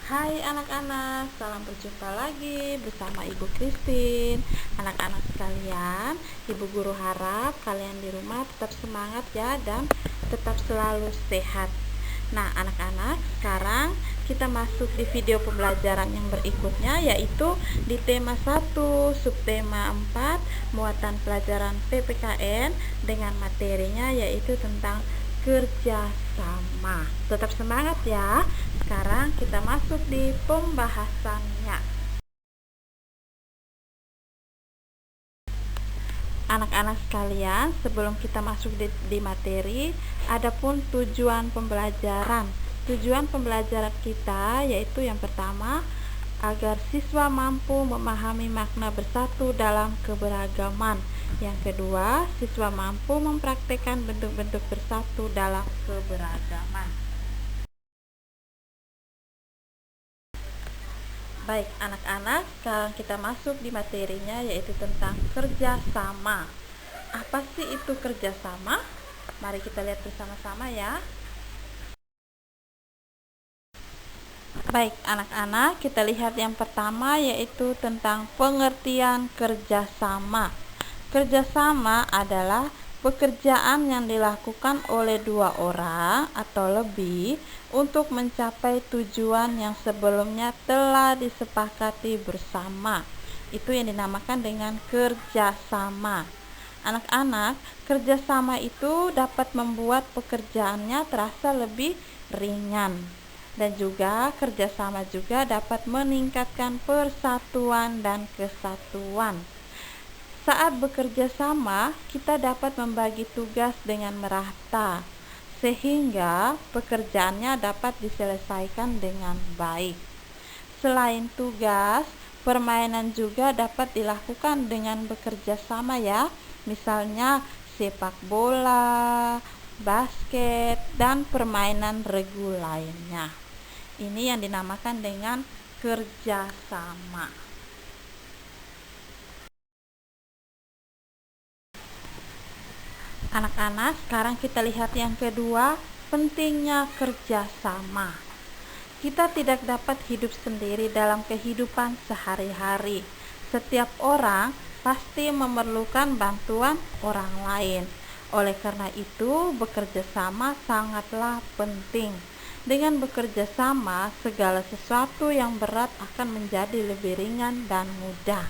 Hai anak-anak, salam berjumpa lagi bersama Ibu Christine. Anak-anak sekalian, Ibu Guru harap kalian di rumah tetap semangat ya dan tetap selalu sehat. Nah anak-anak, sekarang kita masuk di video pembelajaran yang berikutnya, yaitu di tema 1, subtema 4, muatan pelajaran PPKN dengan materinya yaitu tentang kerjasama. Tetap semangat ya. Sekarang kita masuk di pembahasannya. Anak-anak sekalian, sebelum kita masuk di materi, adapun tujuan pembelajaran. Tujuan pembelajaran kita yaitu yang pertama, agar siswa mampu memahami makna bersatu dalam keberagaman. Yang kedua, siswa mampu mempraktikkan bentuk-bentuk bersatu dalam keberagaman. Baik anak-anak, sekarang kita masuk di materinya yaitu tentang kerjasama. Apa sih itu kerjasama? Mari kita lihat bersama-sama ya. Baik anak-anak, kita lihat yang pertama yaitu tentang pengertian kerjasama. Kerjasama adalah pekerjaan yang dilakukan oleh dua orang atau lebih untuk mencapai tujuan yang sebelumnya telah disepakati bersama. Itu yang dinamakan dengan kerjasama. Anak-anak, kerjasama itu dapat membuat pekerjaannya terasa lebih ringan. Dan juga kerjasama juga dapat meningkatkan persatuan dan kesatuan. Saat bekerja sama, kita dapat membagi tugas dengan merata, sehingga pekerjaannya dapat diselesaikan dengan baik. Selain tugas, permainan juga dapat dilakukan dengan bekerja sama ya. Misalnya sepak bola, basket, dan permainan regu lainnya. Ini yang dinamakan dengan kerjasama. Anak-anak, sekarang kita lihat yang kedua, pentingnya kerjasama. Kita tidak dapat hidup sendiri dalam kehidupan sehari-hari. Setiap orang pasti memerlukan bantuan orang lain. Oleh karena itu, bekerja sama sangatlah penting. Dengan bekerja sama, segala sesuatu yang berat akan menjadi lebih ringan dan mudah.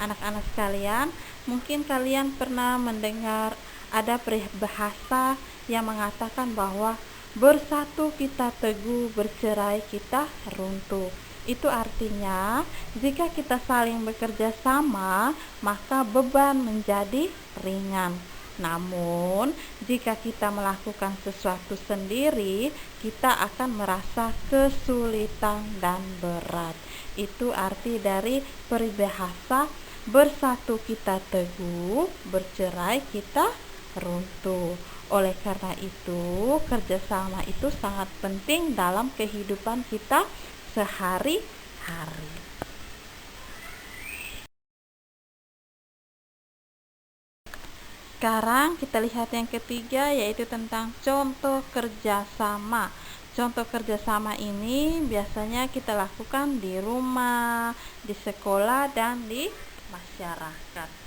Anak-anak sekalian, mungkin kalian pernah mendengar ada peribahasa yang mengatakan bahwa bersatu kita teguh, bercerai kita runtuh. Itu artinya jika kita saling bekerja sama, maka beban menjadi ringan. Namun, jika kita melakukan sesuatu sendiri, kita akan merasa kesulitan dan berat. Itu arti dari peribahasa bersatu kita teguh, bercerai kita runtuh. Oleh karena itu, kerjasama itu sangat penting dalam kehidupan kita sehari-hari. Sekarang kita lihat yang ketiga yaitu tentang contoh kerjasama. Contoh kerjasama ini biasanya kita lakukan di rumah, di sekolah, dan di masyarakat.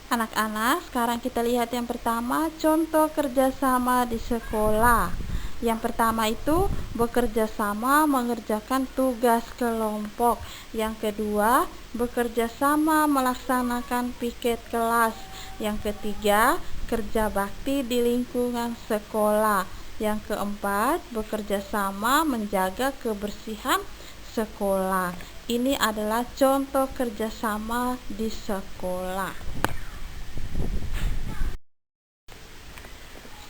Anak-anak, sekarang kita lihat yang pertama, contoh kerjasama di sekolah. Yang pertama itu bekerja sama mengerjakan tugas kelompok. Yang kedua, bekerja sama melaksanakan piket kelas. Yang ketiga, kerja bakti di lingkungan sekolah. Yang keempat, bekerja sama menjaga kebersihan sekolah. Ini adalah contoh kerjasama di sekolah.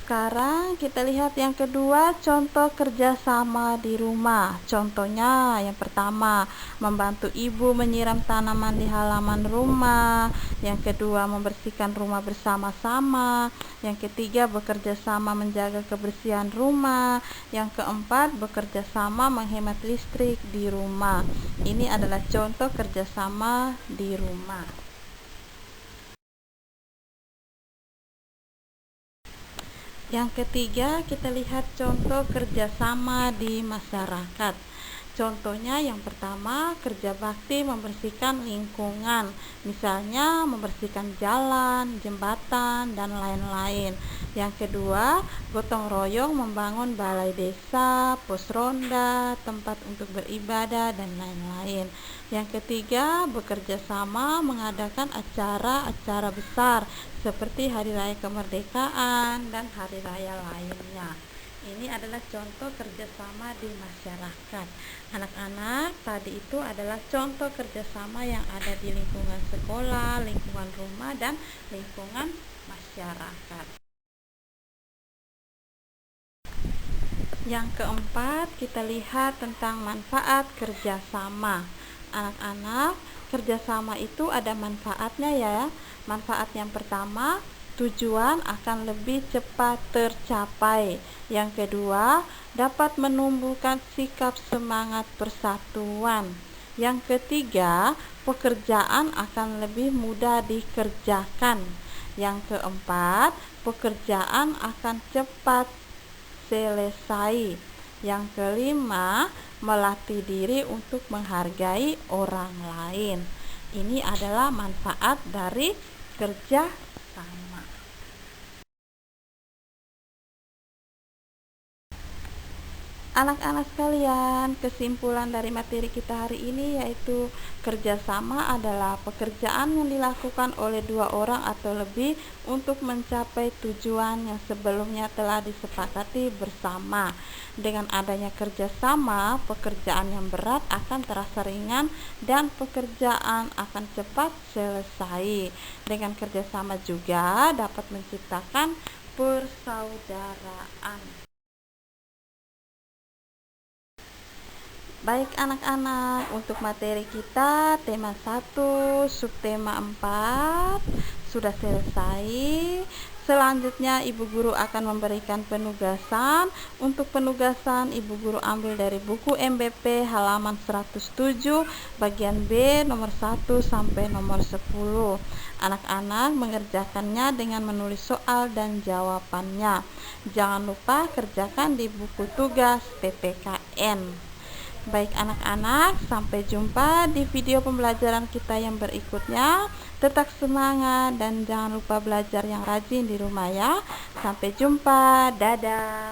Sekarang kita lihat yang kedua, contoh kerjasama di rumah. Contohnya yang pertama, membantu ibu menyiram tanaman di halaman rumah. Yang kedua, membersihkan rumah bersama-sama. Yang ketiga, bekerja sama menjaga kebersihan rumah. Yang keempat, bekerja sama menghemat listrik di rumah. Ini adalah contoh kerjasama di rumah. Yang ketiga, kita lihat contoh kerjasama di masyarakat. Contohnya yang pertama, kerja bakti membersihkan lingkungan, misalnya membersihkan jalan, jembatan, dan lain-lain. Yang kedua, gotong royong membangun balai desa, pos ronda, tempat untuk beribadah, dan lain-lain. Yang ketiga, bekerja sama mengadakan acara-acara besar seperti Hari Raya Kemerdekaan dan hari raya lainnya. Ini adalah contoh kerjasama di masyarakat. Anak-anak, tadi itu adalah contoh kerjasama yang ada di lingkungan sekolah, lingkungan rumah, dan lingkungan masyarakat. Yang keempat, kita lihat tentang manfaat kerjasama. Anak-anak, kerjasama itu ada manfaatnya ya. Manfaat yang pertama, tujuan akan lebih cepat tercapai. Yang kedua, dapat menumbuhkan sikap semangat persatuan. Yang ketiga, pekerjaan akan lebih mudah dikerjakan. Yang keempat, pekerjaan akan cepat selesai. Yang kelima, melatih diri untuk menghargai orang lain. Ini adalah manfaat dari kerja sama. Anak-anak sekalian, kesimpulan dari materi kita hari ini yaitu kerjasama adalah pekerjaan yang dilakukan oleh dua orang atau lebih untuk mencapai tujuan yang sebelumnya telah disepakati bersama. Dengan adanya kerjasama, pekerjaan yang berat akan terasa ringan dan pekerjaan akan cepat selesai. Dengan kerjasama juga dapat menciptakan persaudaraan. Baik anak-anak, untuk materi kita tema 1, subtema 4 sudah selesai. Selanjutnya Ibu Guru akan memberikan penugasan. Untuk penugasan Ibu Guru ambil dari buku MBP halaman 107 bagian B nomor 1 sampai nomor 10. Anak-anak mengerjakannya dengan menulis soal dan jawabannya. Jangan lupa kerjakan di buku tugas PPKN. Baik anak-anak, sampai jumpa di video pembelajaran kita yang berikutnya. Tetap semangat dan jangan lupa belajar yang rajin di rumah ya. Sampai jumpa, dadah.